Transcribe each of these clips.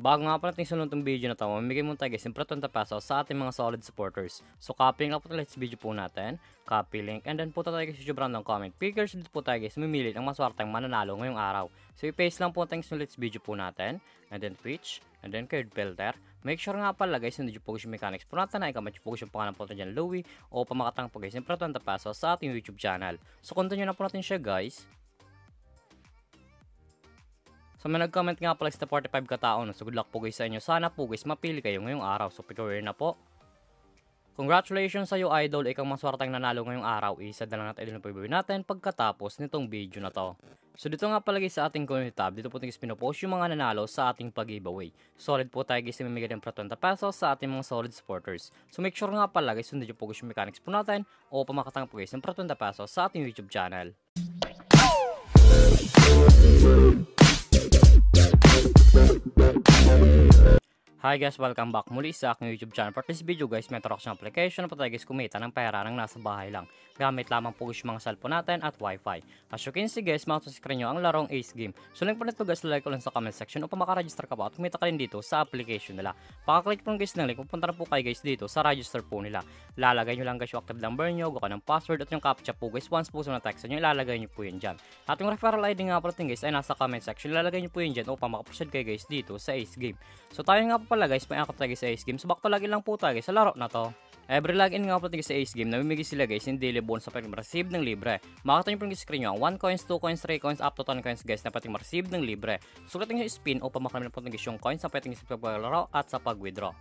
Bago nga pala natin sunod itong video na ito, mamimigay muna tayo guys ng 20 pesos sa ating mga solid supporters. So copy link lang po tayo sa video po natin, copy link, and then punta tayo guys sa YouTube random comment pickers. Dito po tayo guys mamili ng maswarteng mananalo ngayong araw. So i-paste lang po tayo sa video po natin, and then Twitch, and then card filter. Make sure nga pala guys, hindi po yung mechanics po natin ay kamatch po yung pangalan po natin dyan Louie o pamakatang po guys ng 20 pesos sa ating YouTube channel. So continue na po natin siya guys. So may nag-comment nga pala sa 45 katao, no? So good luck po guys sa inyo. Sana po guys mapili kayo ngayong araw. So pick-aware na po. Congratulations sa iyo idol, ikaw maswarteng nanalo ngayong araw. Isa na lang natin idol na pag-ibigay natin pagkatapos nitong video na to. So dito nga pala guys sa ating community tab, dito po guys pinopost yung mga nanalo sa ating pag-giveaway. Solid po tayo guys na mamigay ng 20 pesos sa ating mga solid supporters. So make sure nga pala guys, sundin nyo po guys yung mechanics po natin o pamakatang po guys ng 20 pesos sa ating YouTube channel. Hi guys, welcome back muli sa aking YouTube channel. For this video guys, may Toroxan application na po tayo guys kumita ng pera nang nasa bahay lang. Gamit lamang po guys mga cellphone natin at wifi. As you can see guys, mount sa screen nyo ang larong Ace Game. So link po nito guys, like ko lang sa comment section upang makaregister ka pa at kumita ka rin dito sa application nila. Pakaklik po guys ng link, pupunta na po kayo guys dito sa register po nila. Lalagay nyo lang guys yung active number nyo, gawa ng password at yung captcha po guys. Once po sa text nyo, ilalagay nyo po yun dyan. At yung referral ID nga po natin guys ay nasa comment section. Ilalagay nyo po yun dyan upang makaproceed kayo guys dito sa Ace Game. So tayo nga po pala guys, may akot tayo sa Ace Game. So back to login lang po tayo sa laro na to. Every login nga po tayo sa Ace Game, namimigay sila guys yung daily bonus sa pwede ma-receive ng libre. Makita nyo po yung screen nyo, 1 coins, 2 coins, 3 coins, up to 10 coins guys na pwede ma-receive ng libre. Sulat nyo yung spin upang makarami na po guys yung coins na pwede sa paglaro at sa pag-withdraw.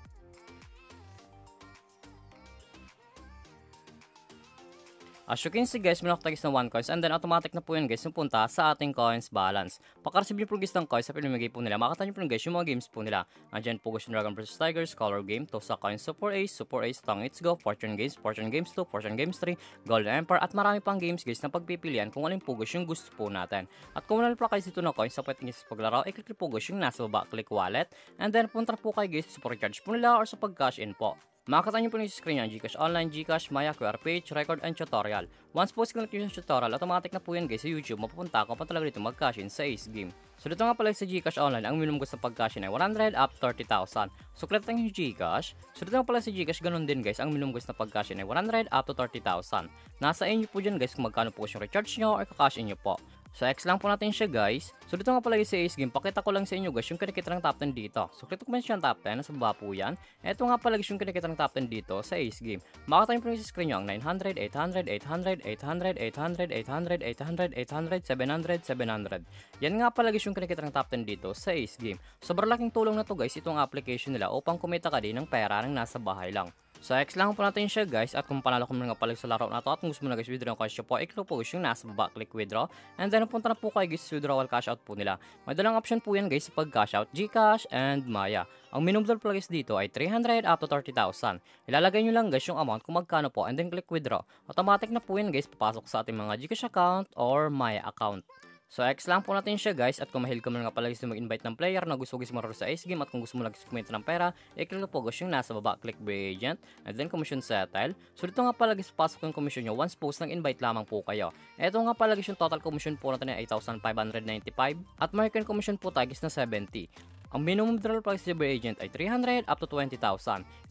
As you can see guys, may nakatagis na 1 coins and then automatic na po yun guys yung punta sa ating coins balance. Pagka-receive nyo po guys ng coins sa pinamigay po nila, makita nyo po guys yung mga games po nila. Andyan po guys yung Dragon vs Tigers, Color Game, Tosa Coins, Super Ace, Tong It's Go, Fortune Games 2, Fortune Games 3, Golden Empire at marami pang games guys na pagpipilian kung alin po guys yung gusto po natin. At kung wala pa kayo dito na coins sa pwede nyo sa paglaro, i-click po guys yung nasa baba, click wallet, and then punta po kayo guys sa super charge po nila or sa pag-cash in po. Makikita nyo po yung screen nyo, Gcash Online, Gcash, Maya, QR Page, Record, and Tutorial. Once po select nyo yung tutorial, automatic na po yan guys sa YouTube, mapupunta ako pa talaga dito mag-cash in sa Ace Game. So dito nga pala sa Gcash Online, ang minimum gusto pag-cash in ay 100 up 30,000. So click lang yung Gcash. So dito nga pala sa Gcash, ganun din guys, ang minimum gusto na pag-cash in ay 100 up to 30,000. Nasa inyo po dyan guys kung magkano po yung recharge nyo or kakash in nyo po. So X lang po natin siya guys. So dito nga pala sa Ace Game, pakita ko lang sa inyo guys yung kinikita ng top 10 dito. So click ko siya yung top 10, nasa baba po yan. Ito nga pala guys yung kinikita ng top 10 dito sa Ace Game. Makita nyo po sa screen nyo ang 900, 800, 800, 800, 800, 800, 800, 800, 700, 700. Yan nga pala guys yung kinikita ng top 10 dito sa Ace Game. Sobrang laking tulong na to guys itong application nila upang kumita ka din ng pera nang nasa bahay lang. So X lang po natin siya guys, at kung panalo ko nga pala sa laro na to at kung gusto mo na guys withdraw ng cash po, i-click po guys yung nasa baba, click withdraw, and then punta na po kayo guys sa withdrawal cash out po nila. May dalang option po yan guys sa pag cash out, Gcash and Maya. Ang minimum withdrawal po guys dito ay 300 up to 30,000. Ilalagay nyo lang guys yung amount kung magkano po and then click withdraw. Automatic na po yan guys papasok sa ating mga Gcash account or Maya account. So X lang po natin siya guys, at kung mahilig ka mo nga pala guys na mag-invite ng player na gusto guys mararo sa Ace Game, at kung gusto mo lang kumita ng pera, i-click po guys yung nasa baba, click Be Agent, and then commission settle. So dito nga pala guys pasok yung commission nyo once post ng invite lamang po kayo. Ito nga pala guys yung total commission po natin ay 8,595 at market commission po tayo guys na 70. Ang minimum withdrawal price sa Be Agent ay 300 up to 20,000.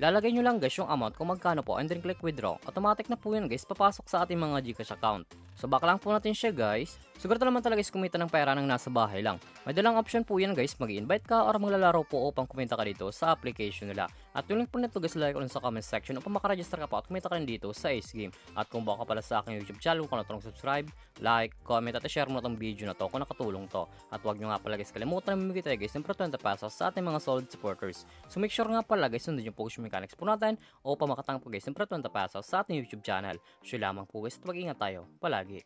Ilalagay nyo lang guys yung amount kung magkano po and then click withdraw. Automatic na po yan guys papasok sa ating mga Gcash account. So back lang po natin siya guys. Siguro naman talaga guys kumita ng pera nang nasa bahay lang. May dalang option po yan guys, mag-invite ka or maglalaro po upang kumita ka dito sa application nila. At yung link po nito guys, like ko lang sa comment section upang makaregister ka pa at kumita ka rin dito sa Ace Game. At kung baka pala sa aking YouTube channel, kung natulong subscribe, like, comment at share mo na itong video na to kung nakatulong to. At huwag nyo nga pala guys kalimutan na mamigay tayo guys ng 20 pesos sa ating mga solid supporters. So make sure nga pala guys, sundin yung focus mechanics po natin upang makatang po guys ng 20 pesos sa ating YouTube channel. So lamang po guys at mag-ingat tayo palagi.